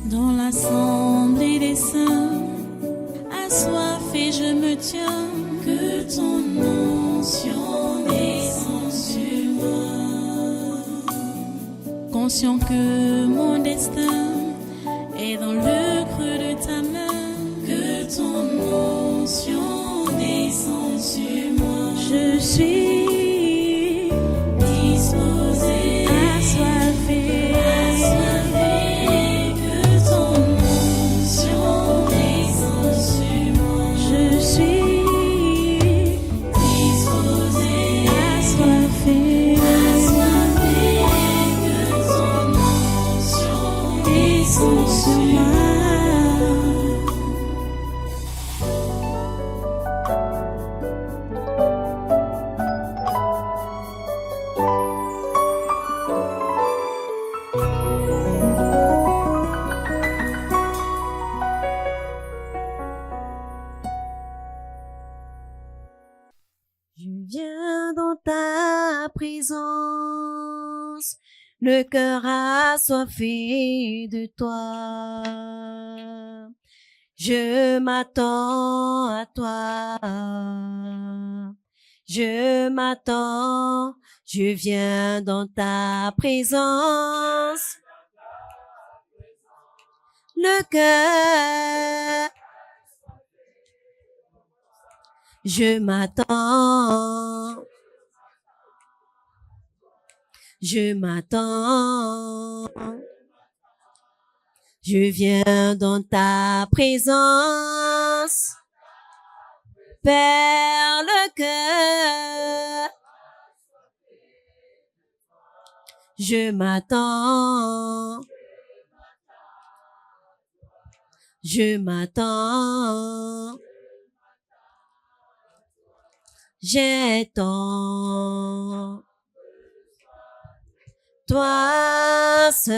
Dans l'assemblée des saints, assoiffé je me tiens, que ton onction descende sur moi. Conscient que mon destin est dans le creux de ta main, que ton onction descende sur moi. Je suis disposé, assoiffé, que ton onction descende sur moi. Je suis disposé, assoiffé, que ton onction descende sur moi. Je viens dans ta présence, le cœur assoiffé de toi. Je m'attends à toi. Je m'attends, je viens dans ta présence. Le cœur, je m'attends. Je m'attends. Je viens dans ta présence. Père, le cœur. Je m'attends. Je m'attends. J'attends. Toi seul,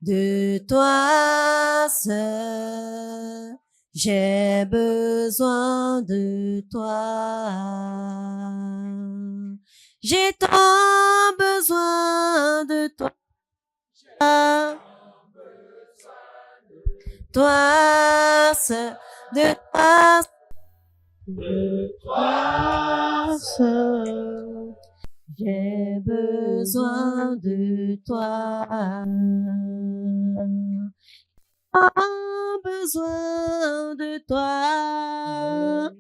de toi seul, j'ai besoin de toi. J'ai tant besoin de toi. Toi seul, de toi seul, j'ai besoin de toi. Besoin de toi.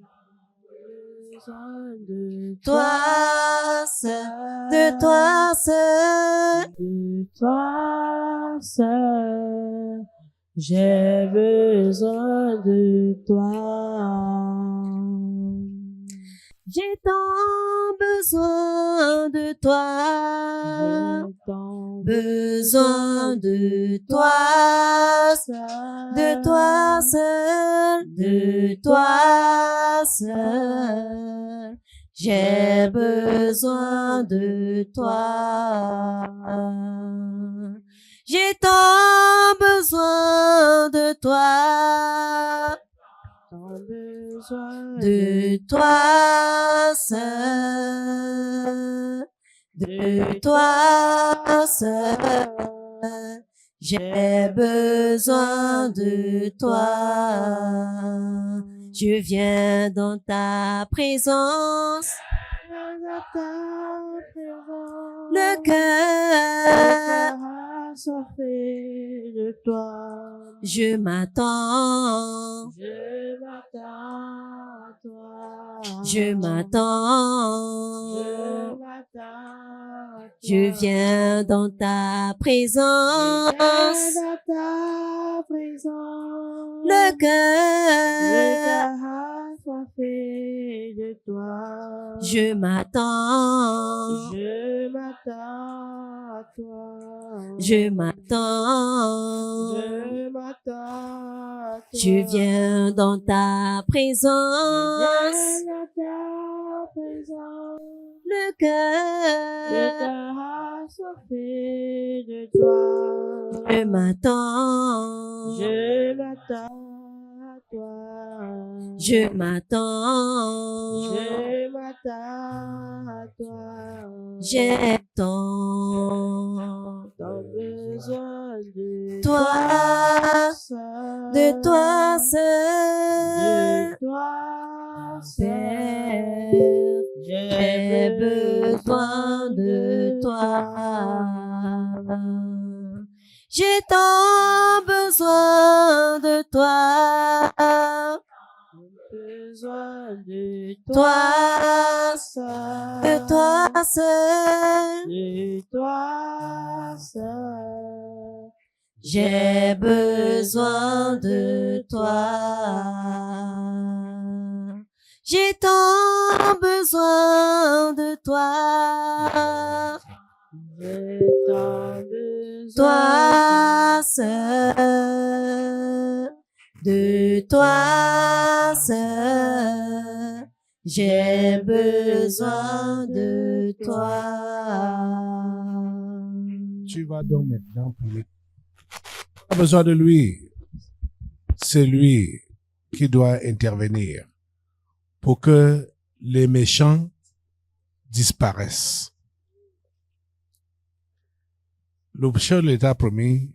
Toi seul, de toi seul. De toi seul, j'ai besoin de toi. J'ai tant besoin de toi. J'ai tant Besoin de toi, de toi seul, de toi seul. J'ai besoin de toi. J'ai tant besoin de toi. tant besoin De toi seul, de toi seul, j'ai besoin de toi. Je viens dans ta présence, le cœur, assoiffé de toi. je m'attends, Je m'attends à toi. je m'attends. Je m'attends à toi. Je viens dans ta présence, Viens dans ta présence. le Le cœur, cœur assoiffé de toi. je m'attends, Je m'attends à toi. je m'attends. Je m'attends à toi. Je viens dans ta présence, Viens dans ta présence. le Le cœur, cœur assoiffé de toi. je m'attends, Je m'attends à toi. je m'attends, Je m'attends à toi. j'attends. Tant besoin toi, seul, de toi seul, de toi seul, Père, j'ai besoin de toi. J'ai tant besoin de toi, besoin de toi, seul, de toi seul. de toi seul, J'ai besoin de toi. J'ai tant besoin de toi. j'ai tant besoin Toi seul, de toi seul. J'ai besoin de toi. Tu vas donc maintenant prier. Tu as besoin de lui. C'est lui qui doit intervenir pour que les méchants disparaissent. Le chef de l'État a promis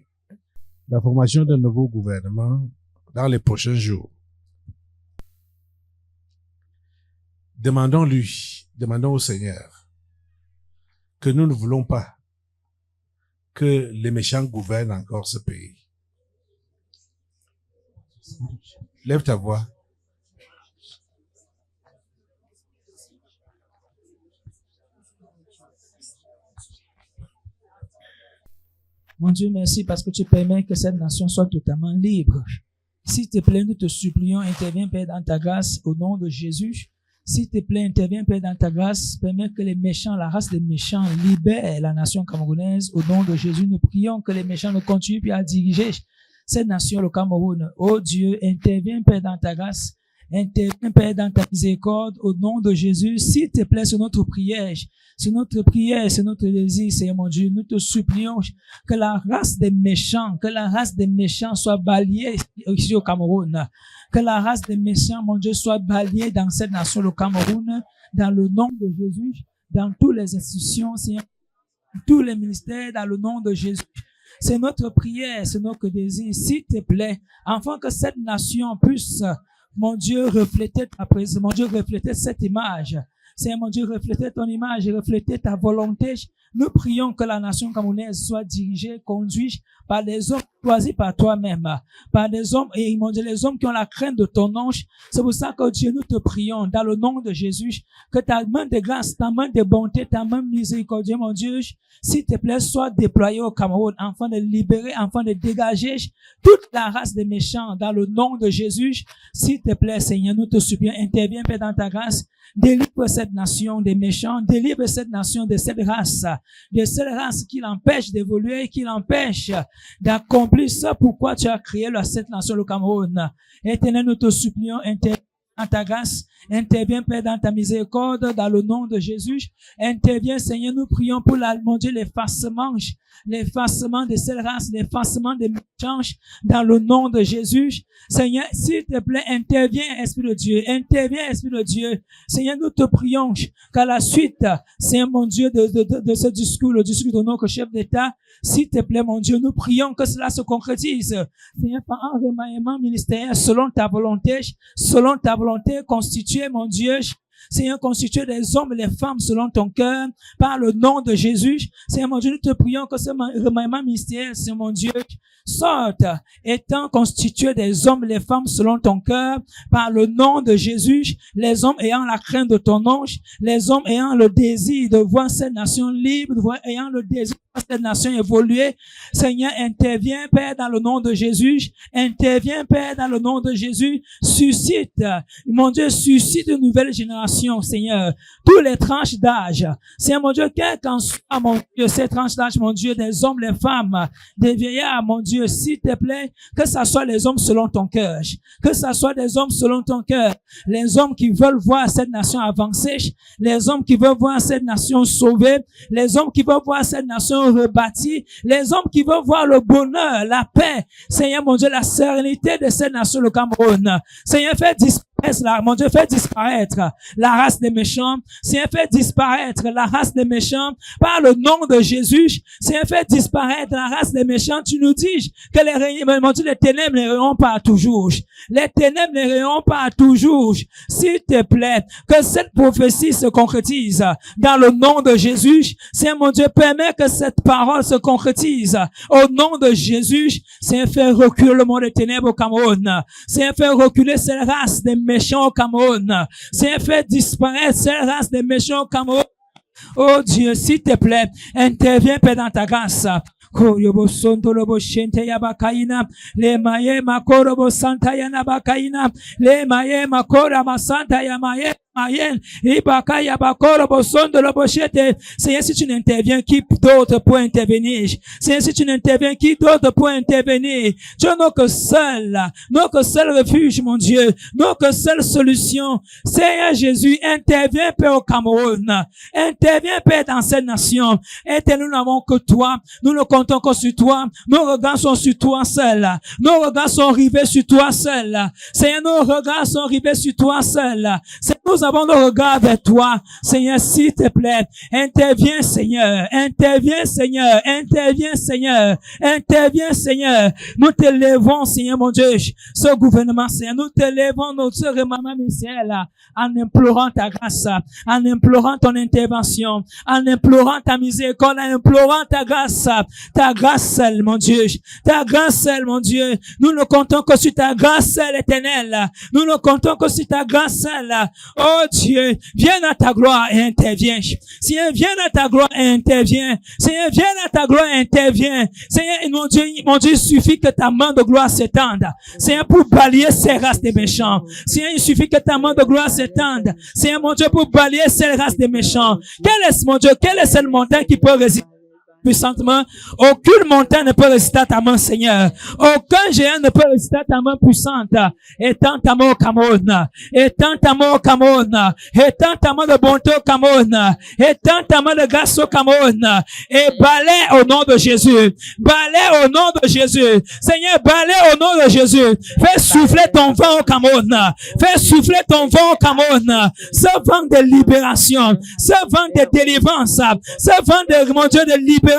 la formation d'un nouveau gouvernement dans les prochains jours. Demandons-lui, demandons au Seigneur que nous ne voulons pas que les méchants gouvernent encore ce pays. Lève ta voix. Mon Dieu, merci parce que tu permets que cette nation soit totalement libre. S'il te plaît, nous te supplions, interviens, Père, dans ta grâce, au nom de Jésus. S'il te plaît, interviens, Père, dans ta grâce, permets que les méchants, la race des méchants, libère la nation camerounaise. Au nom de Jésus, nous prions que les méchants ne continuent plus à diriger cette nation, le Cameroun. Oh Dieu, interviens, Père, dans ta grâce. Interviens, Père, dans ta miséricorde, au nom de Jésus. S'il te plaît, c'est notre prière. C'est notre prière, c'est notre désir, Seigneur mon Dieu. Nous te supplions que la race des méchants soit balayée ici au Cameroun. Que la race des méchants, mon Dieu, soit balayée dans cette nation, le Cameroun, dans le nom de Jésus, dans toutes les institutions, Seigneur, tous les ministères, dans le nom de Jésus. C'est notre prière, c'est notre désir. S'il te plaît, afin que cette nation puisse, mon Dieu, refléter ta présence, mon Dieu, refléter cette image. Seigneur mon Dieu, refléter ton image, refléter ta volonté. Nous prions que la nation camerounaise soit dirigée, conduite par des hommes choisis par toi-même, par des hommes, et mon Dieu, les hommes qui ont la crainte de ton ange. C'est pour ça que Dieu, nous te prions, dans le nom de Jésus, que ta main de grâce, ta main de bonté, ta main miséricordieux, mon Dieu, s'il te plaît, soit déployée au Cameroun, afin de libérer, afin de dégager toute la race des méchants, dans le nom de Jésus. S'il te plaît, Seigneur, nous te supplions, interviens, Père, dans ta grâce. Délivre cette nation des méchants, délivre cette nation de cette race qui l'empêche d'évoluer, qui l'empêche d'accomplir ça pourquoi tu as créé cette nation, le Cameroun. Éternel, nous te supplions, interviens dans ta grâce, interviens, Père, dans ta miséricorde, dans le nom de Jésus. Interviens, Seigneur, nous prions pour mon Dieu, l'effacement de cette race, l'effacement des méchants, dans le nom de Jésus. Seigneur, s'il te plaît, interviens, Esprit de Dieu, interviens, Esprit de Dieu. Seigneur, nous te prions qu'à la suite, Seigneur, mon Dieu, de ce discours, le discours de notre chef d'État, s'il te plaît, mon Dieu, nous prions que cela se concrétise. Seigneur, par un remaniement ministériel selon ta volonté, constitué, mon Dieu, Seigneur, constitué des hommes et des femmes selon ton cœur, par le nom de Jésus. Seigneur, mon Dieu, nous te prions que ce remaniement ministériel, Seigneur, mon Dieu, sorte, étant constitué des hommes et des femmes selon ton cœur, par le nom de Jésus, les hommes ayant la crainte de ton ange, les hommes ayant le désir de voir cette nation libre, ayant le désir de voir cette nation évoluer. Seigneur, interviens, Père, dans le nom de Jésus. Interviens, Père, dans le nom de Jésus. Suscite, mon Dieu, suscite une nouvelle génération, Seigneur. Tous les tranches d'âge. Seigneur, mon Dieu, quel qu'en soit, mon Dieu, ces tranches d'âge, mon Dieu, des hommes, des femmes, des vieillards, mon Dieu, s'il te plaît, que ça soit les hommes selon ton cœur. Que ça soit des hommes selon ton cœur. Les hommes qui veulent voir cette nation avancer. Les hommes qui veulent voir cette nation sauvée. Les hommes qui veulent voir cette nation rebâtie. Les hommes qui veulent voir le bonheur, la paix. Seigneur, mon Dieu, la sérénité de cette nation, le Cameroun. Seigneur, fais disparaître mon Dieu, fais disparaître la race des méchants. Seigneur, fais disparaître la race des méchants par le nom de Jésus. Seigneur, fais disparaître la race des méchants. Tu nous dis que mon Dieu, les ténèbres ne rayonnent pas toujours. Les ténèbres ne rayonnent pas toujours. S'il te plaît, que cette prophétie se concrétise dans le nom de Jésus. Seigneur, mon Dieu, permets que cette parole se concrétise au nom de Jésus. Seigneur, fais reculer le monde des ténèbres au Cameroun. Seigneur, fais reculer cette race des méchants au Cameroun. Seigneur, fais disparaître cette race des méchants au Cameroun. Oh Dieu, s'il te plaît, interviens, Père, dans ta grâce. Korobo sonto lobo shente yabakaina le maye makorobo santa yanabakaina le maye makora masanta yamaye mayen ibaka yabakorobo sonto lobo shete. Seigneur, si tu n'interviens, qui d'autre peut intervenir? Seigneur, si tu n'interviens, qui d'autre peut intervenir? Tu n'as que seul refuge, mon Dieu, n'as que seule solution. Seigneur Jésus, interviens, Père, au Cameroun, interviens, Père, dans cette nation. Et nous n'avons que toi, nous ne comptons que sur toi, nos regards sont sur toi seul, nos regards sont rivés sur toi seul. Seigneur, nos regards sont rivés sur toi seul. Seigneur, nous avons nos regards vers toi. Seigneur, s'il te plaît, interviens, Seigneur, interviens, Seigneur, interviens, Seigneur, interviens, Seigneur. Nous te levons, Seigneur, mon Dieu, ce gouvernement, Seigneur, nous te levons, notre sœur et maman Michel, en implorant ta grâce, en implorant ton intervention, en implorant ta miséricorde, en implorant ta grâce seule, mon Dieu, ta grâce seule, mon Dieu. Nous ne comptons que sur ta grâce seule, éternelle. Nous ne comptons que sur ta grâce seule. Oh Dieu, viens à ta gloire et interviens. Seigneur, viens à ta gloire et interviens. Seigneur, viens à ta gloire et interviens. Seigneur, mon Dieu, il suffit que ta main de gloire s'étende. Seigneur, pour balayer ces races des méchants. Seigneur, il suffit que ta main de gloire s'étende. Seigneur, mon Dieu, pour balayer ces races des méchants. Quelle est cette montagne qui peut résister puissamment? Aucune montagne ne peut résister à ta main, Seigneur. Aucun géant ne peut résister à ta main puissante. Étends ta main au Cameroun. Étends ta main au Cameroun. Étends ta main de bonté au Cameroun. Étends ta main de grâce au Cameroun. Et balaie au nom de Jésus. Balaie au nom de Jésus. Seigneur, balaie au nom de Jésus. Fais souffler ton vent au Cameroun. Fais souffler ton vent au Cameroun. Ce vent de libération. Ce vent de délivrance. Ce vent de, mon Dieu, de libération.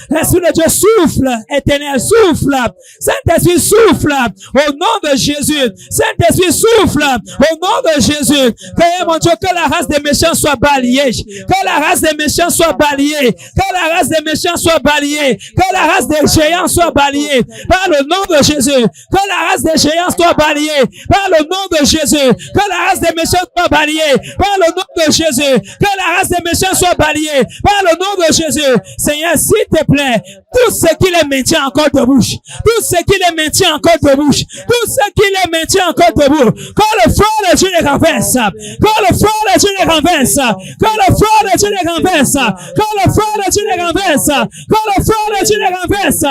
L'Esprit de Dieu souffle, éternel, souffle. Saint-Esprit souffle au nom de Jésus. Saint-Esprit souffle au nom de Jésus. Que, mon Dieu, que la race des méchants soit balayée. Que la race des méchants soit balayée. Que la race des méchants soit balayée. Que la race des géants soit balayée. Par le nom de Jésus. Que la race des géants soit balayée. Par le nom de Jésus. Que la race des méchants soit balayée. Par le nom de Jésus. Que la race des méchants soit balayée. Par le nom de Jésus. Seigneur, s'il te plaît, tout ce qui les maintient encore debout, tout ce qui les maintient encore debout, tout ce qui les maintient encore debout, quand le feu de Dieu les renverse, quand le feu de Dieu les renverse, quand le feu de Dieu les renverse, quand le feu de Dieu les renverse, quand le feu de Dieu les renverse,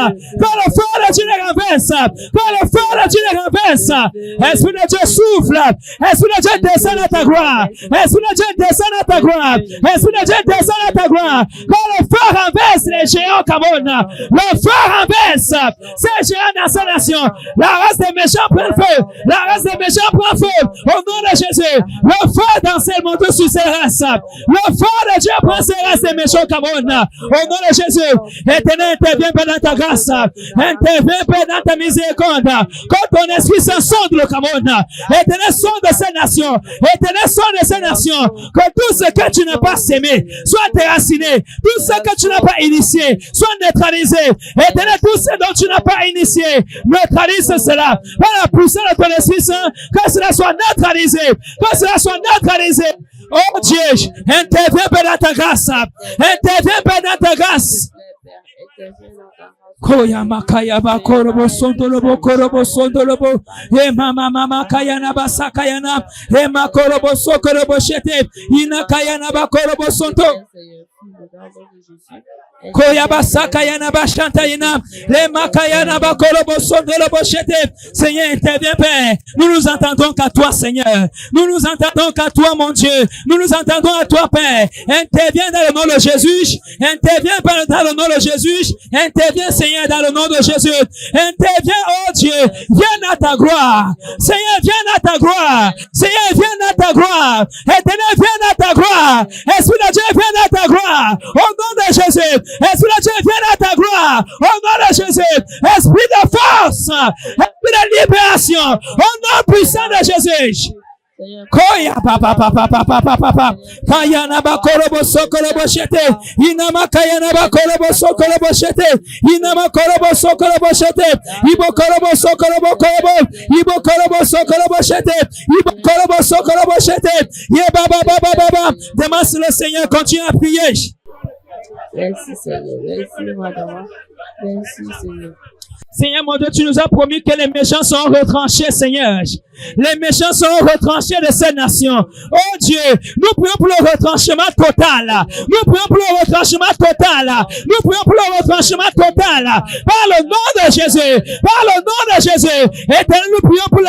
quand le feu de Dieu les renverse, quand le feu de Dieu les renverse. Esprit de Dieu souffle, Esprit de Dieu descend à ta gloire, Esprit de Dieu descend à ta gloire, Esprit de Dieu descend à ta gloire, quand le feu renverse les géants au Cameroun, le feu renverse ces géants dans sa nation, la race des méchants prend feu, la race des méchants prend feu, au nom de Jésus, le feu dans ces mondes sur ces races, le feu de Dieu prend ces races des méchants au Cameroun, au nom de Jésus. Éternel, interviens dans ta grâce, interviens dans ta miséricorde, quand ton esprit s'en sonde le Cameroun, éternel, sonde ces nations, éternel, sonde ces nations, que tout ce que tu n'as pas sémé soit déraciné, tout ce que tu n'as pas initié soit neutralisé, éternel, tout ce dont tu n'as pas initié, neutralise cela, par la puissance de ton Esprit Saint, que cela soit neutralisé, que cela soit neutralisé. Oh Dieu, interviens dans ta grâce, interviens dans ta grâce. Koya makaya ba korobo sondolobo korobo sondolobo e mama kaya na basa kaya na e makorobo sokorobo shete ina kaya na ba korobo sondo. Koyabasaka yanaba shantayina. Les makayana bakolobo sondolobo shete. Seigneur, interviens, Père. Nous nous entendons qu'à toi, Seigneur. Nous nous entendons qu'à toi, mon Dieu. Nous nous entendons à toi, Père. Interviens dans le nom de Jésus. Interviens dans le nom de Jésus. Interviens, Seigneur, dans le nom de Jésus. Interviens, oh Dieu. Viens à ta gloire. Seigneur, viens à ta gloire. Seigneur, viens à ta gloire. Éternel, viens à ta gloire. Esprit de Dieu, viens à ta gloire. Au nom de Jésus. Esprit de Dieu, viens à ta gloire. Au nom de Jésus. Esprit de force. Esprit de libération. Au nom puissant de Jésus. Koya papa papa papa papa kayana bakorobo sokorobo shete inama kayana bakorobo sokorobo shete inama korobo sokorobo shete ibo korobo sokorobo korobo ibo korobo sokorobo shete ibo korobo sokorobo shete ye baba baba baba demande si le Seigneur continue à prier. Merci Seigneur, merci Madame, merci Seigneur. Seigneur mon Dieu, tu nous as promis que les méchants seront retranchés, Seigneur. Les méchants seront retranchés de cette nation. Oh Dieu, nous prions pour le retranchement total. Nous prions pour le retranchement total. Nous prions pour le retranchement total. Par le nom de Jésus. Par le nom de Jésus. Éternel, nous prions pour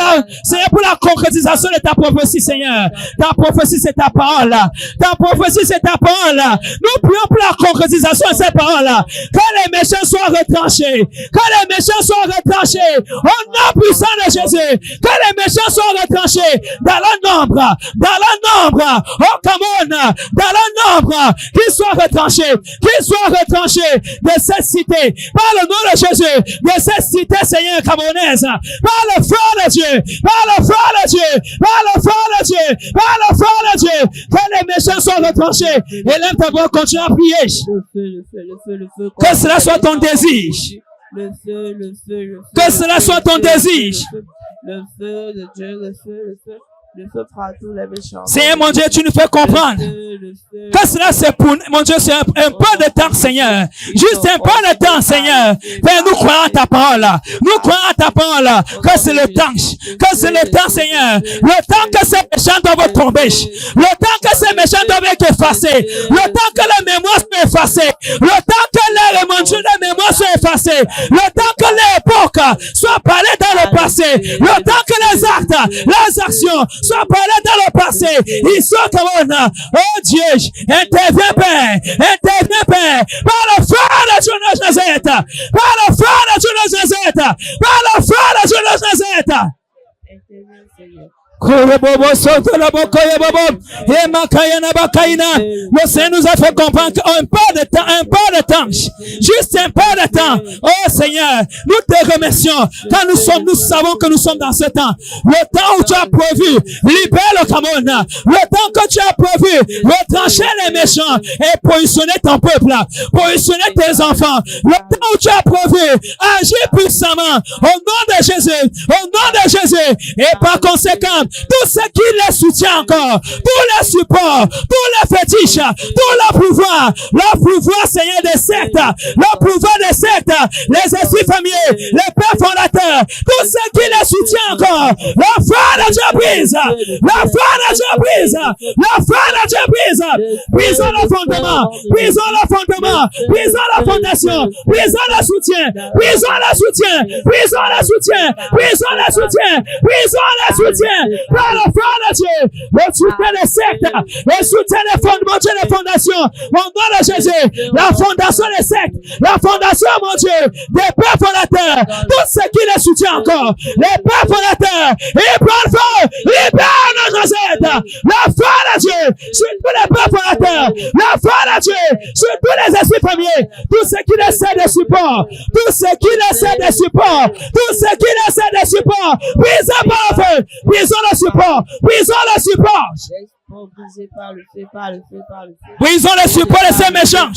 Seigneur, pour la concrétisation de ta prophétie, Seigneur. Ta prophétie, c'est ta parole. Ta prophétie, c'est ta parole. Nous prions pour la concrétisation de ces paroles. Que les méchants soient retranchés. Que les méchants soient retranchés. Au nom puissant de Jésus. Que les méchants soient retranchés dans le nombre. Dans le nombre. Oh, come on. Dans le nombre. Qu'ils soient retranchés. Qu'ils soient retranchés de cette cité. Par le nom de Jésus. De cette cité, Seigneur, camerounaise. Par le feu de Dieu. Par le feu de Dieu. Par le feu de Dieu. Par le feu de Dieu. Que les méchants soient retranchés. Et lève ta voix, continue à prier. Le feu. Que cela soit ton désir. Le feu. Que cela soit ton désir. Le feu de Dieu, le feu. Le feu prend tous les méchants. Seigneur, mon Dieu, tu nous fais comprendre que cela c'est pour, mon Dieu, c'est un peu de temps, Seigneur. Juste un peu de temps, Seigneur. Père, nous croyons à ta parole. Nous croyons à ta parole. Que c'est le temps. Que c'est le temps, Seigneur. Le temps que ces méchants doivent tomber. Le temps que ces méchants doivent être effacés. Le temps que les mémoires sont effacées. Le temps que les, mon Dieu, les mémoires sont effacées. Le temps que l'époque soit parlée dans le passé. Le temps que les actes, les actions soient parlés dans le passé. Ils sont comme on a. Oh Dieu, interviens, Père. Interviens, Père. Par le feu de Dieu de Nazareth. Par le feu de Dieu de Nazareth. Par le feu de Dieu de Nazareth. Interviens, Seigneur. Le Seigneur nous a fait comprendre qu'un peu de temps, juste un peu de temps. Oh Seigneur, nous te remercions quand nous savons que nous sommes dans ce temps. Le temps où tu as prévu, libère le Cameroun. Le temps que tu as prévu, retrancher les méchants et positionner ton peuple, positionner tes enfants. Le temps où tu as prévu, agir puissamment au nom de Jésus, au nom de Jésus, et par conséquent, tout ce qui les soutient encore, tous les supports, tous les fétiches, tout le pouvoir, Seigneur, des sectes, le pouvoir des sectes, les esprits familiers, les pères fondateurs, tout ce qui les soutient encore, la foi de Dieu brise, la foi de Dieu brise, la foi de Dieu brise, brisons le fondement, brisons le fondement, brisons la fondation, brisons le soutien, brisons le soutien, brisons le soutien, brisons le soutien, brisons le soutien, par le feu de Dieu, le soutien des sectes, le soutien des fondements, des fondations, mon nom de Jésus, la fondation des sectes, la fondation, mon Dieu, des pères fondateurs, tout ce qui les soutient encore, les pères fondateurs, ils prennent feu, libère notre Jésus, la foi de Dieu, sur tous les pères fondateurs, la foi de Dieu, sur tous les esprits familiers, tout ce qui les sert de support, tout ce qui les sert de support, tout ce qui les sert de support, brisez par le feu, brisons le support, brisons le support. Brisé par le feu, par le feu, par le feu. Brisons le support de ces méchants.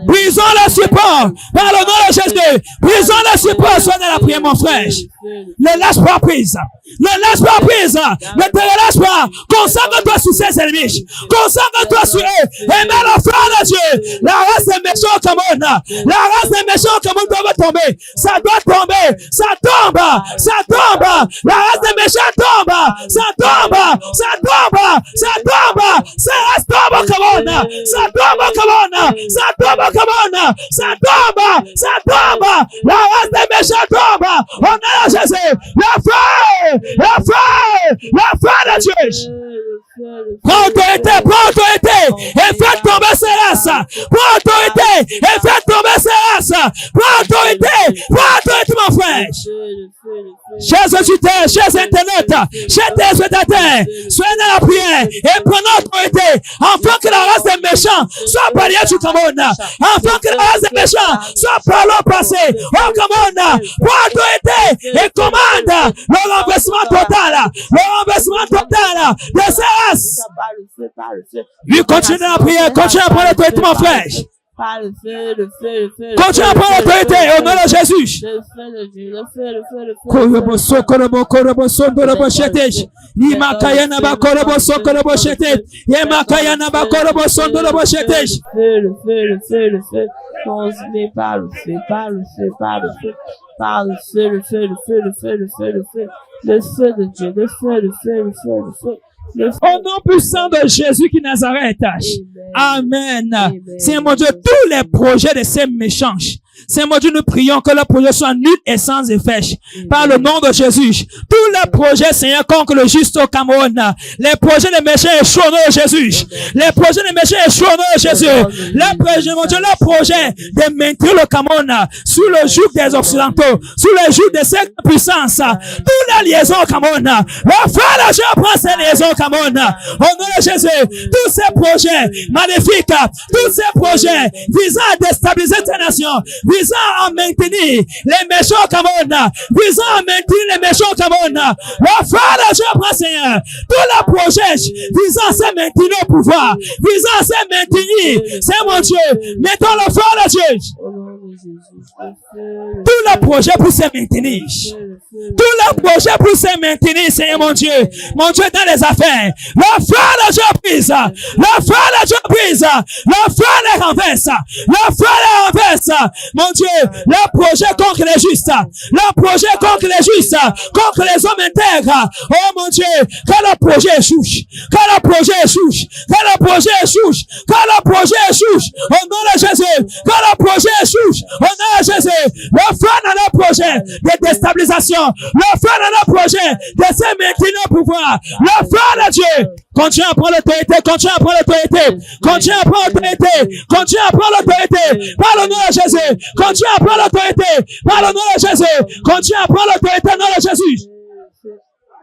Brisons le support par le nom de Jésus. Brisons le support. Sois dans la prière, mon frère. Ne lâche pas prise. Ne lâche pas prise. Ne te relâche pas. Consacre-toi sur ses ennemis. Consacre-toi sur eux. Et mets le feu de Dieu. La race des méchants au Cameroun. La race des méchants au Cameroun doit tomber. Ça doit tomber. Ça tombe. Ça tombe. La race des méchants tombe. Ça tombe. Ça tombe. Ça tombe. Ça reste tombe. tombe comme on. Ça tombe comme on. Ça tombe comme on. Ça tombe. Ça tombe. La race des méchants tombe. Au nom de Jésus. La feu. La feu. La feu de Dieu. Prends autorité, et fais tomber ces races. Prends autorité, et fais tomber ces races. Prends autorité, mon frère. Chers auditeurs, chers internautes, chers téléspectateurs, soyez dans la prière et prenez autorité afin que la race des méchants soit balayée du Cameroun. Afin que la race des méchants soit par le passé au Cameroun. Prends autorité et commande le renversement total. Le renversement total de ces races. Oui, continue à prier, continue à prendre l'autorité, mon frère. Par le feu, le feu, le feu. Continue à prendre l'autorité au nom de Jésus. Le feu de Dieu, le feu, le feu, le feu. Korobo shete. Imakayana ba korobo shete. Imakayana ba korobo shete. Le feu, le feu, le feu. Consumé par le feu, par le feu, par le feu. Par le feu, le feu, le feu, le feu, le feu, le feu. Le feu de Dieu, le feu, le feu, le feu, le feu. Au nom puissant de Jésus qui Nazareth. Amen. Seigneur mon Dieu, tous les projets de ces méchants, Seigneur mon Dieu, nous prions que le projet soit nul et sans effet. Par le nom de Jésus. Tous les projets, Seigneur, contre le juste au Cameroun. Les projets des méchants échouent au nom de Jésus. Les projets des méchants échouent au nom de Jésus. Les projets, mon Dieu, le projet de maintenir le Cameroun sous le joug des Occidentaux, sous le joug de cette puissance. Toutes les liaisons au Cameroun. Le frère de Dieu prend ces liaisons au Cameroun. Au nom de Jésus. Tous ces projets magnifiques, tous ces projets visant à déstabiliser cette nation, visant à maintenir les méchants au Cameroun, visant à maintenir les méchants au Cameroun. Le frère de Dieu prend, Seigneur, tous les projets visant à se maintenir au pouvoir, visant à se maintenir, c'est mon Dieu, mettons le frère de Dieu. Tous les projets pour se maintenir. Tous les projets pour se maintenir, Seigneur mon Dieu, dans les affaires. Le frère de Dieu brise. Le frère de Dieu brise. Le frère les renverse. Le frère les renverse. Mon Dieu, le projet contre les justes. Le projet contre les justes. Contre les hommes intègres. Oh mon Dieu, que le projet échoue. Que le projet échoue. Que le projet échoue. Que le projet échoue. Au nom de Jésus. Que le projet échoue. Au nom de Jésus. Le frère dans le projet de déstabilisation. Le frère dans le projet de se maintenir au pouvoir. Le frère de Dieu. Continue à prendre l'autorité, continue à prendre l'autorité, continue à prendre l'autorité, continue à prendre l'autorité, par le nom de Jésus, continue à prendre l'autorité, par le nom de Jésus, continue à prendre l'autorité au nom de Jésus.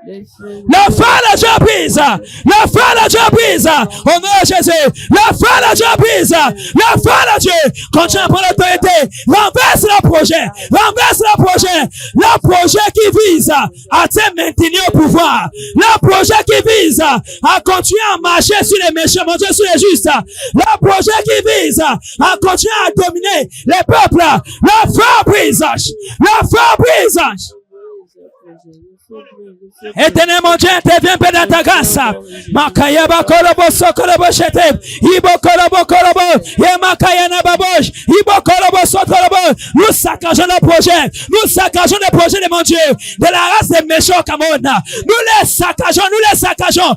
Le frère de Dieu brise, le frère de Dieu brise, au nom de Jésus, le frère de Dieu brise, le frère de Dieu, continue à prendre l'autorité, renverse le projet qui vise à te maintenir au pouvoir, le projet qui vise à continuer à marcher sur les méchants, mon Dieu, sur les justes, le projet qui vise à continuer à dominer les peuples, le frère brise, le frère brise. Éternel mon Dieu, interviens peu dans ta grâce. Makaya bakorobo sokorobo shete. Ibo korobo. Yemakaya nababosh. Ibo korobo sokorobo. Nous saccageons le projet. Nous saccageons le projet de mon Dieu. De la race des méchants au Cameroun. Nous les saccageons.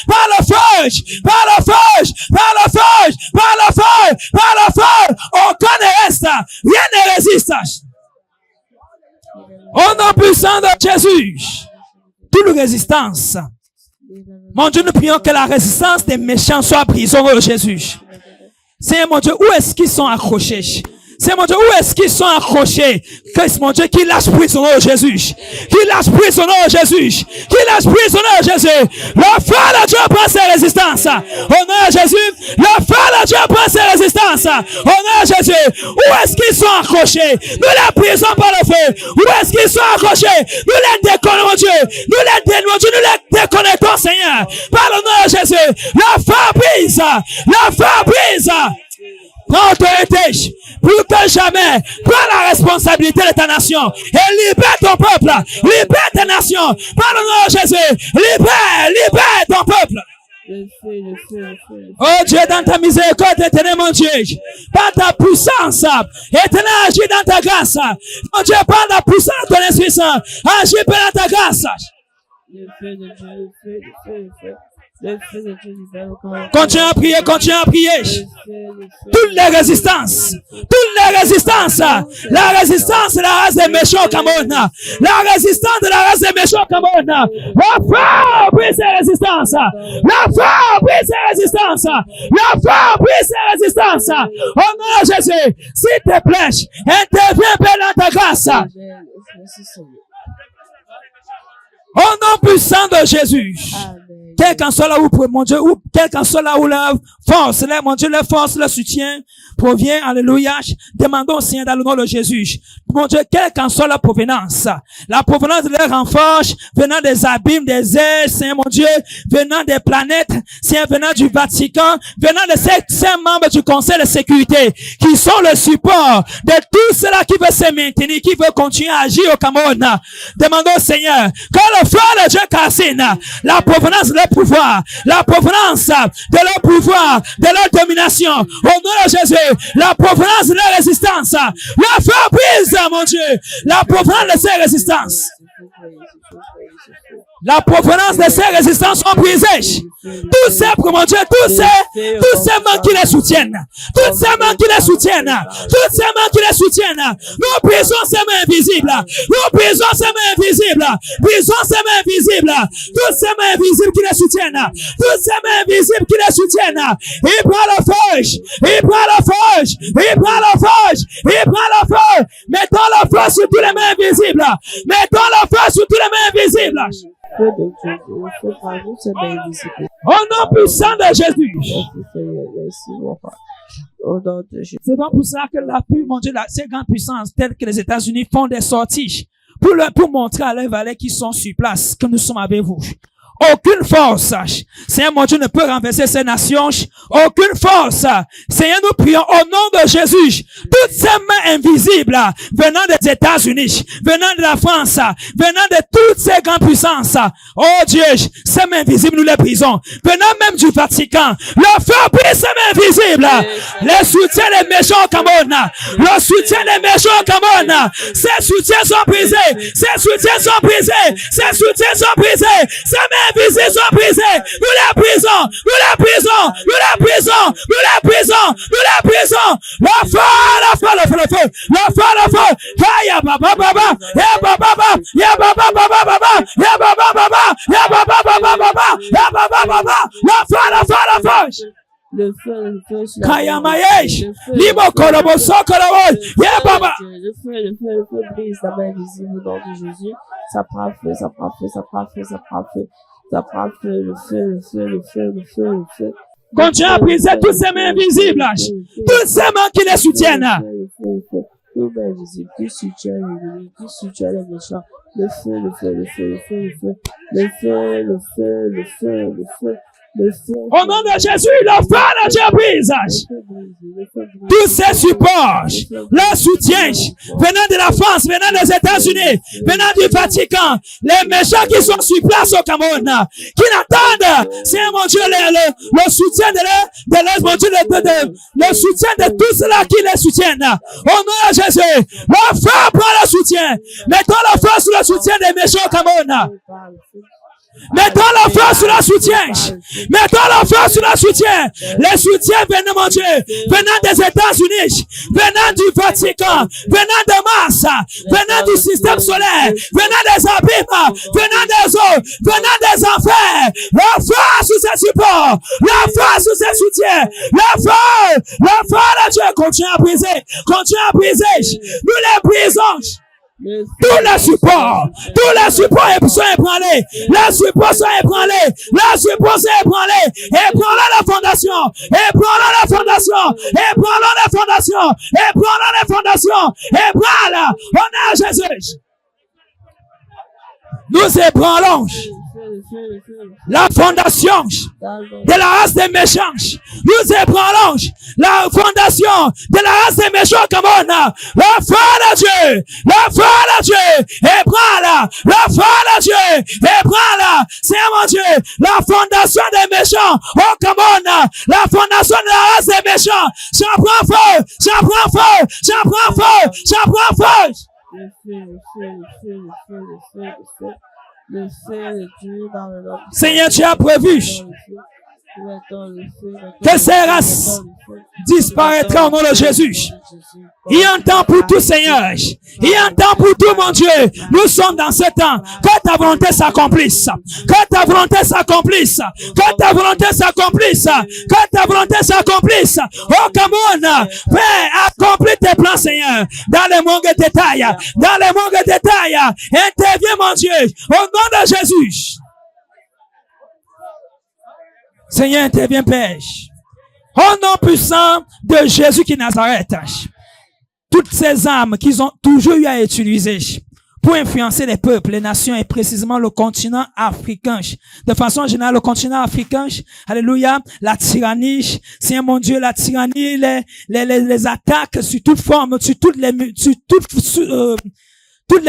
Par le feu. Aucun ne reste. Rien ne résiste. Au nom puissant de Jésus, toute résistance. Mon Dieu, nous prions que la résistance des méchants soit brisée au nom de Jésus. Seigneur mon Dieu, où est-ce qu'ils sont accrochés? C'est mon Dieu, où est-ce qu'ils sont accrochés? Que mon Dieu, qui lâche prise au nom de Jésus. Qui lâche prise au nom de Jésus. Qui lâche prise au nom de Jésus. Le frère de Dieu prend ses résistances. Au nom de Jésus. Le frère de Dieu prend ses résistances. Au nom de Jésus. Où est-ce qu'ils sont accrochés? Nous les brisons par le feu. Où est-ce qu'ils sont accrochés? Nous les déconnons, mon Dieu. Nous les déconnectons, Seigneur. Par le nom de Jésus. Le frère brise. Le frère brise. Prends autorité, plus que jamais, prends la responsabilité de ta nation et libère ton peuple, libère ta nation, par le nom de Jésus, libère ton peuple. Oh Dieu, dans ta miséricorde, éternel mon Dieu, par ta puissance, éternel, agis dans ta grâce. Mon Dieu, par la puissance de ton Esprit Saint, agis dans ta grâce. Le feu de Dieu libère le corps. Continue à prier, continue à prier. Le feu, le feu. Toutes les résistances, la résistance de la race des méchants au Cameroun, la résistance de la race des méchants au Cameroun, la feu brise ces résistances, la feu brise ces résistances, la feu brise ces résistances. Au nom de Jésus, s'il te plaît, interviens Père dans ta grâce. Amen. Merci Seigneur. Au nom puissant de Jésus. Amen. Quel qu'en soit là où, mon Dieu, ou quel qu'en soit là où la force, là, mon Dieu, la force, le soutien provient, alléluia. Demandons au Seigneur dans le nom de Jésus. Mon Dieu, quelle qu'en soit la provenance de leur renfort, venant des abîmes, des airs, Seigneur, mon Dieu, venant des planètes, Seigneur, venant du Vatican, venant de ces membres du Conseil de sécurité, qui sont le support de tout cela qui veut se maintenir, qui veut continuer à agir au Cameroun. Demandons au Seigneur, que le feu de Dieu cassine la provenance de leur pouvoir, la provenance de leur pouvoir, de leur domination. Au nom de Jésus, la provenance de leur résistance, le feu brise, mon Dieu, la provenance de ces résistances. La provenance de ces résistances sont brisées. Tous ces, mon Dieu, tous ces mains qui les soutiennent, toutes ces mains qui les soutiennent, toutes ces mains qui les soutiennent, nous brisons ces mains invisibles, nous brisons ces mains invisibles, brisons ces mains invisibles, toutes ces mains invisibles qui les soutiennent, toutes ces mains invisibles qui les soutiennent. Il prend le feu, il prend le feu, il prend le feu, il prend le feu. Mettons le feu sur tous les mains invisibles, mettons le feu sur tous les mains invisibles. Feu de Dieu, le feu par nous, c'est bien visible. Au nom puissant de Jésus. Merci Seigneur, merci mon Père. Au nom de Jésus. C'est donc pour ça que mon Dieu, ces grandes puissances telles que les États-Unis font des sorties pour montrer à leurs valets qui sont sur place que nous sommes avec vous. Aucune force, Seigneur mon Dieu, ne peut renverser ces nations. Aucune force. Seigneur, nous prions au nom de Jésus. Toutes ces mains invisibles venant des États-Unis, venant de la France, venant de toutes ces grandes puissances. Oh Dieu, ces mains invisibles, nous les brisons. Venant même du Vatican, le feu brise ces mains invisibles. Les soutiens des méchants au Cameroun. Le soutien des méchants au Cameroun. Ces soutiens sont brisés. Ces soutiens sont brisés. Ces soutiens sont brisés. Ces mains invisibles sont brisés. Nous les brisons. Nous les brisons. Nous les brisons. Nous les brisons. Nous les brisons. Le feu, le feu, le feu, le feu. Le feu, le feu. Ya baba baba. Ya baba baba. Ya baba baba baba. Ya baba baba. Ya baba baba baba. Ya baba baba. Le feu, le feu, le feu. Le feu, Kayamayesh. Libo kolobo sokolobo. Ya baba. Le feu brise la main invisible au nom de Jésus. Ça prend feu, ça prend feu, ça prend feu, ça prend feu. Ça prend feu, le feu, le feu, le feu, le feu, le feu. Continue à briser toutes ces mains invisibles. Toutes ces mains qui les soutiennent. Toutes mains invisibles qui soutiennent l'ennemi, qui soutiennent les méchants. Le feu, le feu, le feu, le feu, le feu. Le feu, le feu, le feu, le feu. Au nom de Jésus, le feu de Dieu brise. Tous ces supports, le soutien, venant de la France, venant des États-Unis, venant du Vatican, les méchants qui sont sur place au Cameroun, qui n'attendent, c'est mon Dieu, le soutien le soutien de tous ceux-là qui les soutiennent. Au nom de Jésus, le feu prend le soutien. Mettons le feu sur le soutien des méchants au Cameroun. Mettons le feu sur le soutien. Mettons le feu sur le soutien. Les soutiens venant, mon Dieu, venant des États-Unis, venant du Vatican, venant de Mars, venant du système solaire, venant des abîmes, venant des eaux, venant des enfers. Le feu sur ces supports. Le feu sur ces soutiens. Le feu de Dieu continue à briser. Continue à briser. Nous les brisons. Tous les supports sont ébranlés. Les supports sont ébranlés. Les supports sont ébranlés. Ébranlons la fondation. Ébranlons la fondation. Ébranlons la fondation. Ébranlons la fondation. Ébranle. Au nom de Jésus. Nous ébranlons la fondation de la race des méchants. Nous ébranlons la fondation de la race des méchants comme on a. Le feu de Dieu. Le feu de Dieu. Ébranle. Le feu de Dieu. Ébranle. C'est mon Dieu. La fondation des méchants. Oh, comme on a. La fondation de la race des méchants. J'en prends feu. J'en prends feu. J'en prends feu. J'en prends feu. Le feu, le feu, le feu, le feu, le feu, le feu. Le feu de Dieu dans le nom. Seigneur, tu as prévu que ces races disparaîtront au nom de Jésus. Il y a un temps pour tout, Seigneur. Il y a un temps pour tout, mon Dieu. Nous sommes dans ce temps. Que ta volonté s'accomplisse. Que ta volonté s'accomplisse. Que ta volonté s'accomplisse. Que ta volonté s'accomplisse. Oh, Cameroun, Père, accomplis tes plans, Seigneur. Dans les manques détails. Dans les manques détails. Interviens, mon Dieu. Au nom de Jésus. Seigneur, interviens, Père. Au nom puissant de Jésus qui est Nazareth. Toutes ces armes qu'ils ont toujours eu à utiliser pour influencer les peuples, les nations et précisément le continent africain. De façon générale, le continent africain, alléluia, la tyrannie, Seigneur mon Dieu, la tyrannie, les attaques sur toute forme, sur toutes les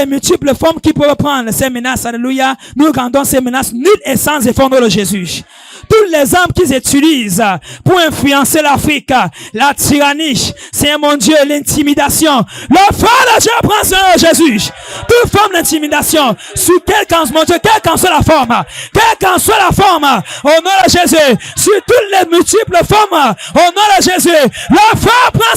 multiples formes qui peuvent prendre ces menaces, alléluia, nous rendons ces menaces nulles et sans effort de Jésus. Toutes les armes qu'ils utilisent pour influencer l'Afrique, la tyrannie, c'est mon Dieu, l'intimidation. Le feu de Dieu prend sur Jésus. Toute forme d'intimidation, sur quelle qu'en soit la forme, au nom de Jésus, sur toutes les multiples formes, au nom de Jésus, le feu prend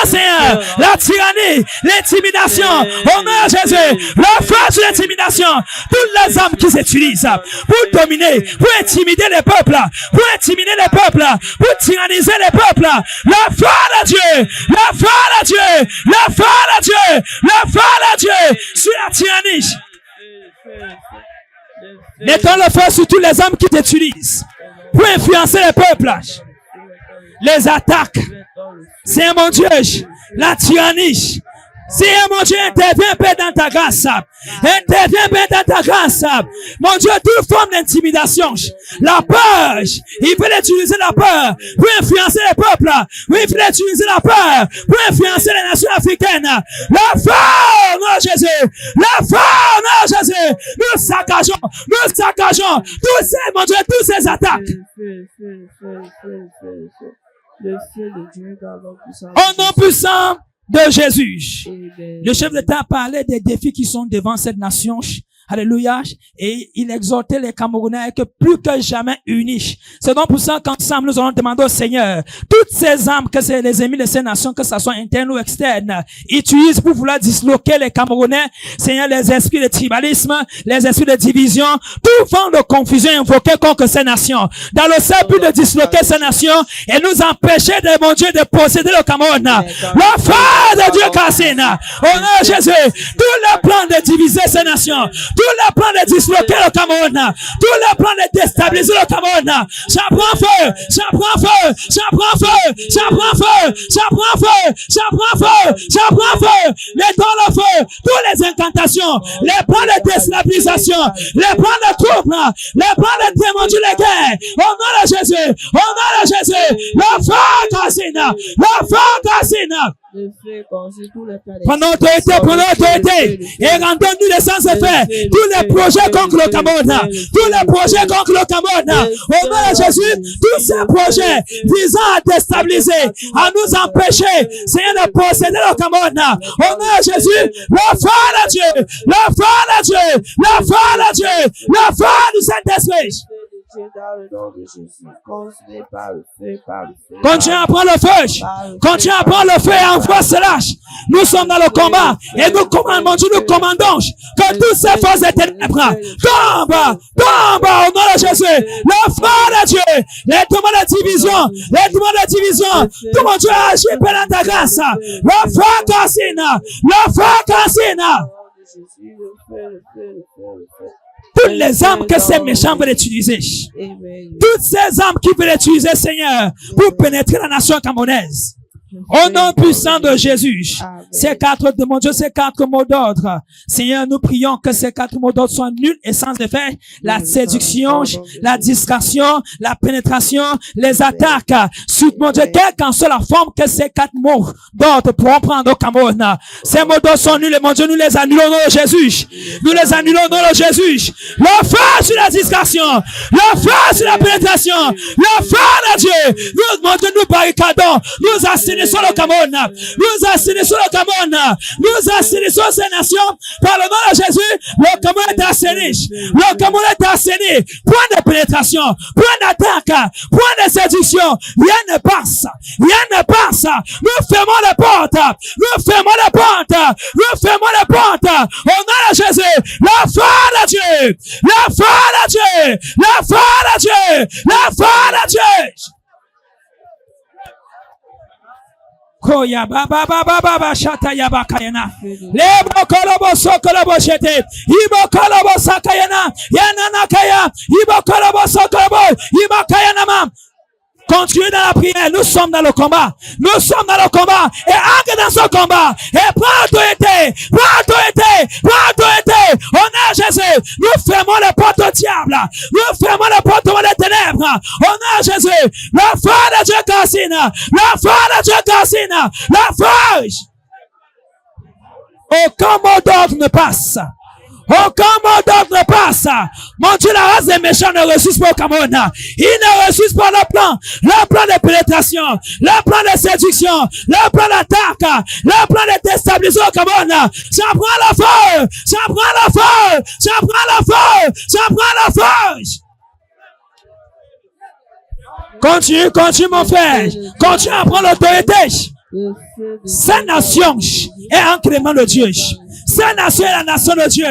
Seigneur, la tyrannie, l'intimidation, au nom de Jésus, le feu sur l'intimidation, toutes les armes qu'ils utilisent pour dominer, pour intimider les peuples, pour tyranniser les peuples. Le feu de Dieu, sur la tyrannie. Mettons le feu sur tous les hommes qui t'utilisent pour influencer les peuples. Les attaques. C'est mon Dieu, la tyrannie. Seigneur mon Dieu, interviens, Père, dans ta grâce. Mon Dieu, toute forme d'intimidation. La peur. Il veut utiliser la peur pour influencer les peuples. Oui, il veut utiliser la peur pour influencer les nations africaines. La feu, non Jésus. La feu, non Jésus. Nous saccageons tous ces, mon Dieu, tous ces attaques. Le feu de Dieu dans l'homme puissant. Au nom puissant de Jésus. Amen. Le chef d'État parlait des défis qui sont devant cette nation. Alléluia. Et il exhortait les Camerounais à être plus que jamais unis. C'est donc pour ça qu'ensemble, nous allons demander au Seigneur, toutes ces armes que c'est les ennemis de ces nations, que ce soit internes ou externes, utilisent pour vouloir disloquer les Camerounais. Seigneur, les esprits de tribalisme, les esprits de division, tout vent de confusion invoqué contre ces nations. Dans le seul but de disloquer ces nations et nous empêcher de, mon Dieu, de posséder le Cameroun. Le feu de Dieu Cassine. Au nom de Jésus, tout le plan de diviser ces nations, tout le plan de disloquer le Cameroun, tout le plan de déstabiliser le Cameroun, ça prend feu, ça prend feu, ça prend feu, ça prend feu, ça prend feu, ça prend feu, ça prend feu. Mettons le feu, toutes les incantations, les plans de déstabilisation, les plans de troubles, les plans de démons de la guerre, au nom de Jésus, au nom de Jésus, le feu Cassine, le feu Cassine. Prenons autorité, et rendons-nous les sans effet. Tous les projets contre le Cameroun, au nom de Jésus, tous ces projets visant à déstabiliser, à nous empêcher, Seigneur, de posséder le Cameroun, au nom de Jésus, le feu de Dieu, le feu de Dieu, le feu de Dieu, le feu du Saint-Esprit. Continue à prendre le feu. Continue à prendre le feu et envoie cela. Nous sommes dans le combat et nous commandons, nous commandons que toutes ces forces des ténèbres tombent au nom de Jésus. Le feu de Dieu, les tourments de division, tout mon Dieu agit dans ta grâce. Le feu Cassine, le feu Cassine. Toutes les armes que ces méchants veulent utiliser. Toutes ces armes qu'ils veulent utiliser, Seigneur, pour pénétrer la nation camerounaise. Au nom puissant de Jésus, ces quatre mots d'ordre, Seigneur, nous prions que ces quatre mots d'ordre soient nuls et sans effet. La séduction, la distraction, la pénétration, les attaques, mon Dieu, quelle qu'en soit la forme que ces quatre mots d'ordre pourront prendre au Cameroun. Ces mots d'ordre sont nuls et mon Dieu, nous les annulons au nom de Jésus. Nous les annulons au nom de Jésus. Le feu sur la distraction, le feu sur la pénétration, le feu de Dieu. Nous, mon Dieu, nous barricadons, nous assénons assainissons le Cameroun. Nous assainissons le Cameroun. Nous assainissons ces nations. Par le nom de Jésus, le Cameroun est assaini. Le Cameroun est assaini. Point de pénétration, point d'attaque, point de séduction. Rien ne passe. Rien ne passe. Nous fermons les portes. Nous fermons les portes. Nous fermons les portes. Au nom de Jésus, la foi de Dieu. La foi de Dieu. La foi de Dieu. La foi de Dieu. Koya baba baba baba shata yaba kayana lebo kolobo sokolobo shete ibo kolobo sakayana yana nakaya ibo kolobo sokolobo iba kayana mam. Continuez dans la prière. Nous sommes dans le combat. Nous sommes dans le combat. Et entre dans ce combat. Et prends autorité. Prends autorité. Prends autorité. Au nom de Jésus. Nous fermons les portes au diable. Nous fermons les portes des ténèbres. Au nom de Jésus. La foi de Dieu cassine. La foi de Dieu cassine. La foi. Aucun mot d'ordre ne passe. Aucun mot d'ordre ne passe. Mon Dieu, la race des méchants ne ressuscite pas au Cameroun. Ils ne ressuscitent pas le plan de pénétration, le plan de séduction, le plan d'attaque, le plan de déstabiliser au Cameroun. Ça prend la feu, ça prend la feu, ça prend la feu, ça prend la feu. Continue mon frère. Continue à prendre l'autorité. Cette nation est incrément de Dieu. Cette nation est la nation de Dieu.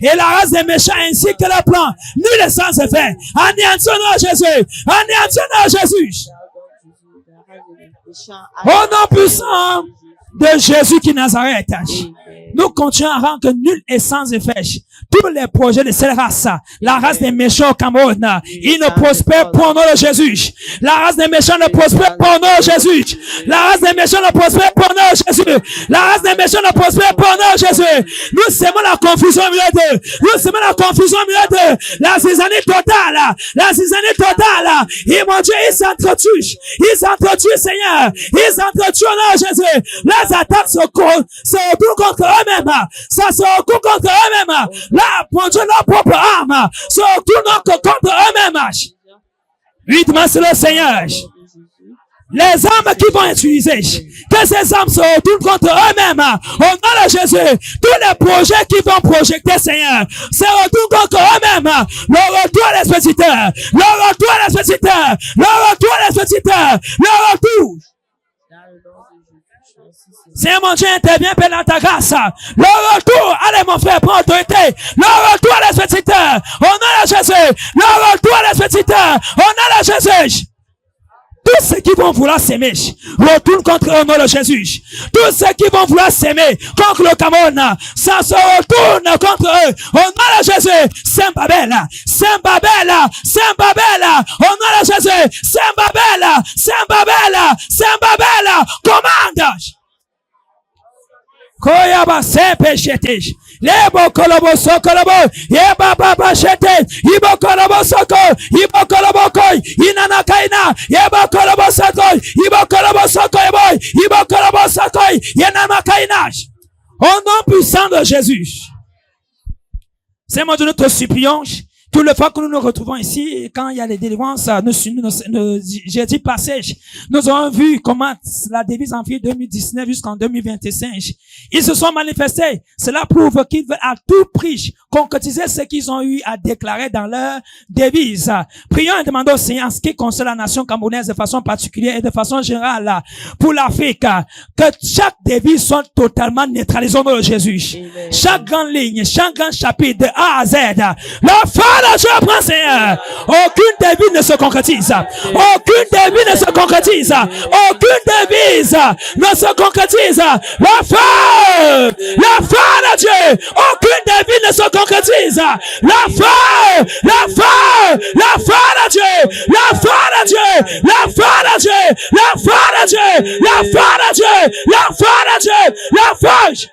Et la race des méchants ainsi que le plan, nul est sans effet. Anéantissons-nous à Jésus. Anéantissons-nous à Jésus. Au nom puissant de Jésus qui Nazareth, nous continuons à rendre que nul est sans effet. Tous les projets de cette race, la race des méchants au Cameroun, ils ne prospèrent pas au nom de Jésus. La race des méchants ne prospère pas au nom de Jésus. La race des méchants ne prospère pas au nom de Jésus. La race des méchants ne prospère pas au nom de Jésus. Nous semons la confusion au milieu d'eux. Nous semons la confusion au milieu d'eux. La zizanie totale. La zizanie totale. Et mon Dieu, ils s'entretuent. Ils s'entretuent, Seigneur. Ils s'entretuent au nom de Jésus. Les attaques se retournent contre eux-mêmes. Ça se retourne contre eux-mêmes. Là, mon Dieu, leur propre âme se retourne contre eux-mêmes. Rythme, c'est le Seigneur. Les âmes qui vont utiliser, que ces âmes se retournent contre eux-mêmes. Au nom de Jésus, tous les projets qui vont projeter, Seigneur, se retournent contre eux-mêmes. Le retour à l'expéditeur. Le retour à l'expéditeur. Le retour à l'expéditeur. Le retour. Seigneur mon Dieu, intervient Père dans ta grâce. Le retour, allez mon frère, prends autorité. Le retour à l'expéditeur. Au nom de Jésus. Le retour à l'expéditeur. Au nom de Jésus. Tous ceux qui vont vouloir s'aimer retournent contre eux au nom de Jésus. Tous ceux qui vont vouloir s'aimer contre le Cameroun, ça se retourne contre eux au nom de Jésus. Saint Babel, Saint Babel, Saint Babel, au nom de Jésus. Saint Babel, Saint Babel, Saint Babel, commande. Koyaba sempe shete. Lebo kolobo sokolobo. Yeba baba shete. Ibo kolobo soko. Ibo kolobo koi. Inana kaina. Yeba kolobo soko. Ibo kolobo soko boy. Ibo kolobo soko. Yenama kaina. Au nom puissant de Jésus. C'est mon Dieu, nous te supplions. Tout le fois que nous nous retrouvons ici, quand il y a les délivrances, j'ai dit passage, nous avons vu comment la devise en février 2019 jusqu'en 2025, ils se sont manifestés. Cela prouve qu'ils veulent à tout prix concrétiser ce qu'ils ont eu à déclarer dans leur devise. Prions et demandons au Seigneur, en ce qui concerne la nation camerounaise de façon particulière et de façon générale pour l'Afrique, que chaque devise soit totalement neutralisée au nom de Jésus. Amen. Chaque grande ligne, chaque grand chapitre de A à Z, la foi de Dieu prend, Seigneur. Aucune devise ne se concrétise. Aucune devise ne se concrétise. Aucune devise ne se concrétise. La foi de Dieu. Aucune devise ne se concrétise. La foi de Dieu. La foi de Dieu. La foi de Dieu. La foi de Dieu. La foi de Dieu. La foi de Dieu. La foi.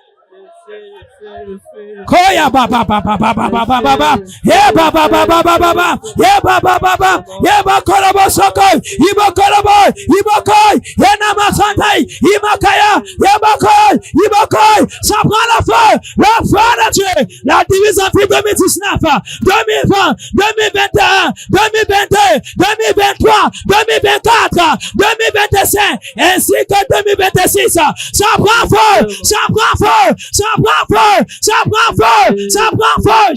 Koya ba ba ba ba ba ba ba ba ba ba ye ba ba ba ba ba ba ba ye ba ba ba ba ye ba kolobo sokoi ibo kolobo ibo koi ye nama santai imakaya ye ba koi Ibokoy, ça prend le feu de Dieu. La divise en 2019, 2020, 2021, 2022, 2023, 2024, 2025, ainsi que 2026. Ça prend feu, ça prend feu, ça prend feu, ça prend feu, ça prend feu.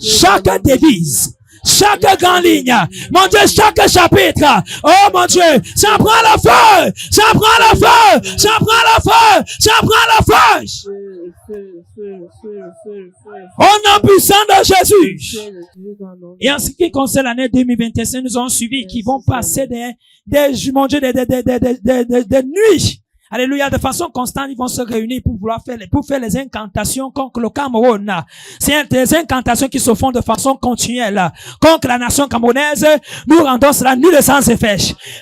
Chaque devise, chaque grande ligne, mon Dieu, chaque chapitre, oh mon Dieu, ça prend le feu, ça prend le feu, ça prend le feu, ça prend le feu. Au nom puissant de Jésus. Et en ce qui concerne l'année 2025, nous avons suivi qui vont passer des nuits. Alléluia, de façon constante, ils vont se réunir pour faire les incantations contre le Cameroun. C'est des incantations qui se font de façon continuelle contre la nation camerounaise. Nous rendons cela nul et sans effet.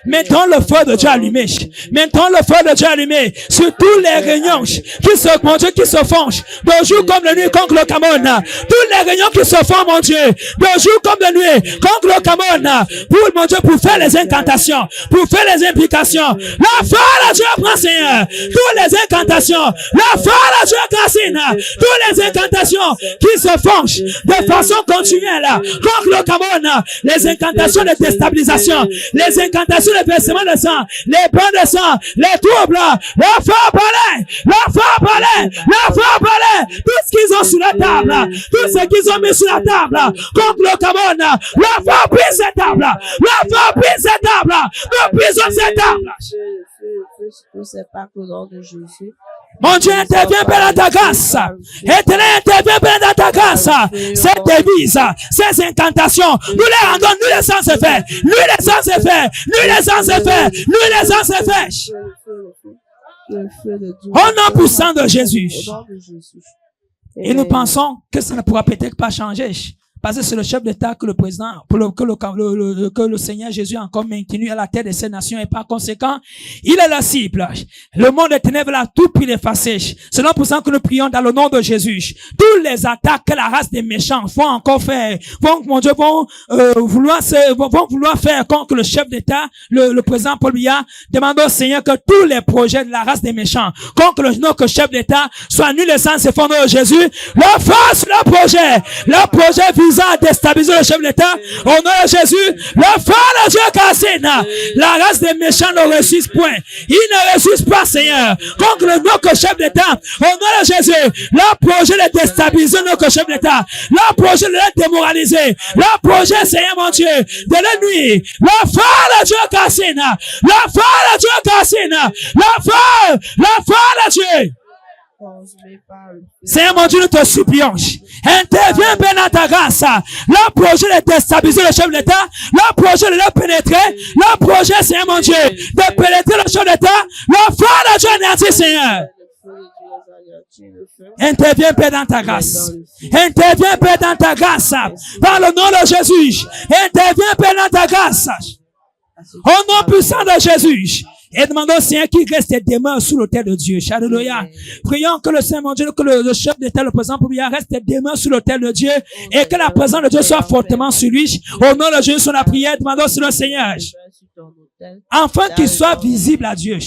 Mettons le feu de Dieu allumé. Mettons le feu de Dieu allumé sur tous les réunions qui se font de jour comme de nuit contre le Cameroun. Toutes les réunions qui se font, mon Dieu, de jour comme de nuit contre le Cameroun. Mon Dieu, pour faire les incantations, pour faire les implications. La foi de Dieu prend Seigneur. Toutes les incantations, la foi de Dieu cassine, toutes les incantations qui se font de façon continuelle contre le Cameroun, les incantations de déstabilisation, les incantations de versement de sang, les bains de sang, les troubles, la foi parlait, la foi parlait, la foi parlait, tout ce qu'ils ont sur la table, tout ce qu'ils ont mis sur la table contre le Cameroun, la foi prise cette table, la foi prise cette table, nous brisons cette table. Mon Dieu, intervient dans ta grâce. Éternel, intervient dans ta grâce. Cette devise, ces incantations, nous les rendons, nous les sans effet. Nous les sans effet. Nous les sans effet. Nous les sans effet. Au nom puissant de Jésus. Et nous pensons que ça ne pourra peut-être pas changer. Parce que c'est le chef d'État que le président, que le Seigneur Jésus a encore maintenu à la tête de ces nations et par conséquent, il est la cible. Le monde des ténèbres a tout pu l'effacer. C'est là pour ça que nous prions dans le nom de Jésus. Tous les attaques que la race des méchants vont encore faire, vont vouloir faire contre le chef d'État, le président Paul Biya, demandons au Seigneur que tous les projets de la race des méchants contre notre chef d'État soient annulés sans se fondre de Jésus. Leur force, leur projet visant à déstabiliser le chef de l'État, au nom de Jésus, le feu de Dieu cassine. La race des méchants ne réussissent point. Ils ne réussissent pas, Seigneur, contre notre chef d'État. Au nom de Jésus, leur projet de déstabiliser notre chef d'État, leur projet de le démoraliser, leur projet, Seigneur mon Dieu, de la nuit, le feu de Dieu cassine, le feu de Dieu cassine, le feu de Dieu. Seigneur mon Dieu, nous te supplions. Interviens bien dans ta grâce. Le projet de déstabiliser le chef de l'État, le projet de le pénétrer, le projet, Seigneur mon Dieu, de pénétrer le chef de l'État, le feu de Dieu anéanti, Seigneur. Interviens Père dans ta grâce. Interviens Père dans ta grâce. Par le nom de Jésus. Interviens Père dans ta grâce. Au nom puissant de Jésus. Et demandons au Seigneur qu'il reste demeure sous l'autel de Dieu. Alléluia. Prions que le Seigneur, mon Dieu, que le chef d'État, le président Paul Biya reste demeure sous l'autel de Dieu et que la présence de Dieu soit fortement sur lui. Au nom de Jésus, sur la prière, demandons sur le Seigneur. Afin qu'il soit visible à Dieu.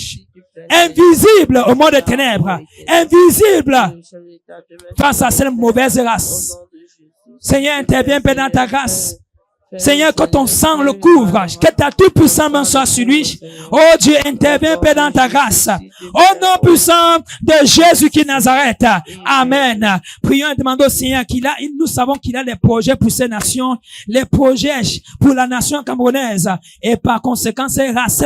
Invisible au monde des ténèbres. Invisible face à cette mauvaise race. Seigneur, interviens dans ta grâce. Seigneur, que ton sang le couvre, que ta toute-puissante main soit sur lui. Oh Dieu, interviens, Père, dans ta grâce. Au nom puissant de Jésus qui est Nazareth. Amen. Prions et demandons au Seigneur nous savons qu'il a des projets pour ces nations, les projets pour la nation camerounaise. Et par conséquent, ces races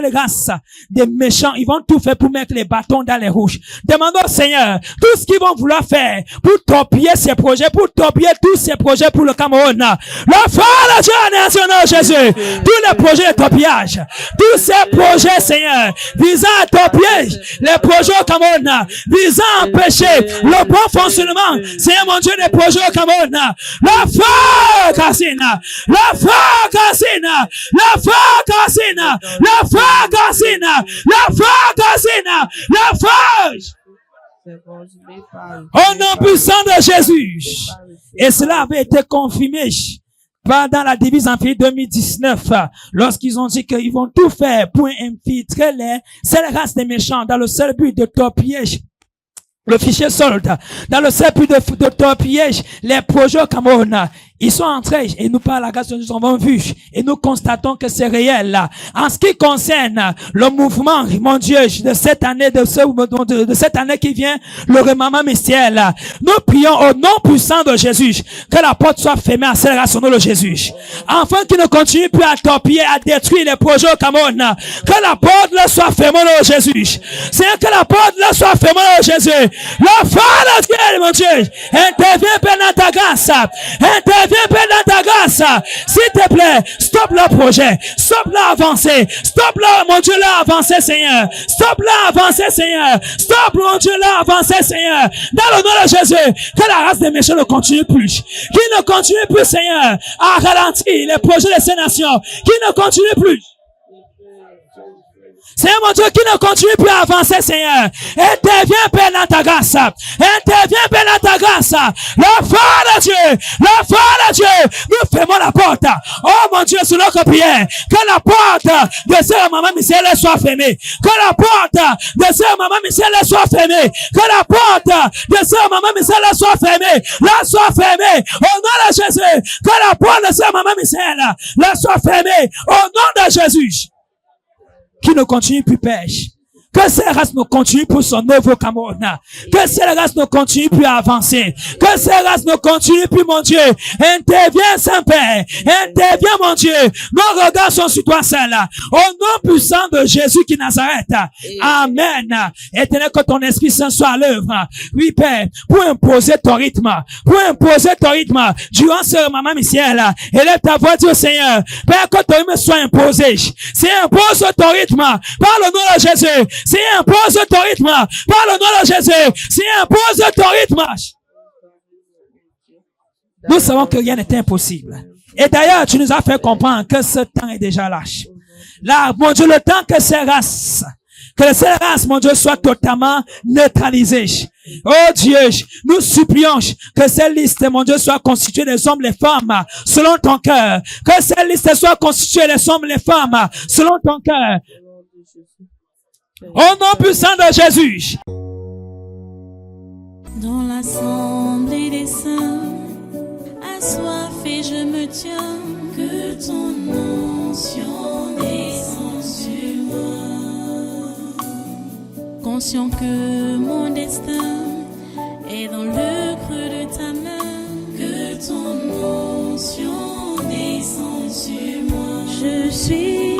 des méchants, ils vont tout faire pour mettre les bâtons dans les roues. Demandons au Seigneur tout ce qu'ils vont vouloir faire pour torpiller ces projets, pour torpiller tous ces projets pour le Cameroun. Le feu de Dieu national Jésus, tous les projets de torpillage, tous ces projets, Seigneur, visant à torpiller les projets au Cameroun, visant à empêcher le bon fonctionnement, Seigneur mon Dieu, des projets au Cameroun, la feu cassine, la feu cassine, la feu cassine, la feu cassine, la feu cassine, la feu. Au nom puissant de Jésus. Et cela avait été confirmé Pendant la divise en février 2019, lorsqu'ils ont dit qu'ils vont tout faire pour infiltrer cette race des méchants dans le seul but de torpiller le fichier solde, dans le seul but de torpiller les projets au Cameroun. Ils sont entrés et nous, par la grâce de Dieu, nous avons vu et nous constatons que c'est réel. En ce qui concerne le mouvement, mon Dieu, de cette année, de cette année qui vient, le remaniement mystériel, nous prions au nom puissant de Jésus que la porte soit fermée à cette race au nom de Jésus. Afin qu'il ne continue plus à torpiller, à détruire les projets au Cameroun. Que la porte là soit fermée au nom de Jésus. Seigneur, que la porte là soit fermée au nom de Jésus. Le feu de Dieu, mon Dieu, intervient dans ta grâce. Viens dans ta grâce. S'il te plaît, stop le projet. Stop là avancer. Stop là, mon Dieu, là avancer, Seigneur. Stop là avancer, Seigneur. Stop, mon Dieu, là avancer, Seigneur. Dans le nom de Jésus, que la race des méchants ne continue plus. Qu'il ne continue plus, Seigneur, à ralentir les projets de ces nations. Qu'il ne continue plus. Seigneur mon Dieu, qui ne continue plus à avancer, Seigneur. Interviens, Père, dans ta grâce. Interviens, Père, dans ta grâce. Le feu de Dieu. Le feu de Dieu. Nous fermons la porte. Oh mon Dieu, sur notre prière. Que la porte de Sœur Maman Michel soit fermée. Que la porte de Sœur Maman Michel soit fermée. Que la porte de Sœur Maman Michel soit fermée. La soit fermée. Au nom de Jésus. Que la porte de Sœur Maman Michel la soit fermée. Au nom de Jésus. Qui ne continue plus pêche. Que ces races ne continuent pour son nouveau Cameroun. Que ces races ne continuent plus à avancer. Que ces races ne continuent plus, mon Dieu. Interviens, Saint-Père. Interviens, mon Dieu. Nos regards sont sur toi, seul. Au nom puissant de Jésus qui Nazareth. Amen. Éternel, que ton Esprit Saint soit à l'œuvre. Oui, Père, pour imposer ton rythme. Pour imposer ton rythme. Durant ce moment, Michel. Élève ta voix, Dieu Seigneur. Père, que ton rythme soit imposé. C'est impose ton rythme. Par le nom de Jésus. C'est impose ton rythme. Par le nom de Jésus. C'est impose ton rythme. Nous savons que rien n'est impossible. Et d'ailleurs, tu nous as fait comprendre que ce temps est déjà lâche. Là, mon Dieu, le temps que ces races, mon Dieu, soient totalement neutralisées. Oh Dieu, nous supplions que cette liste, mon Dieu, soit constituée des hommes et des femmes selon ton cœur. Que cette liste soit constituée des hommes et des femmes selon ton cœur. Au nom puissant de Jésus. Dans l'assemblée des saints, assoiffé je me tiens, que ton onction descende sur moi. Conscient que mon destin est dans le creux de ta main, que ton onction descende sur moi. Je suis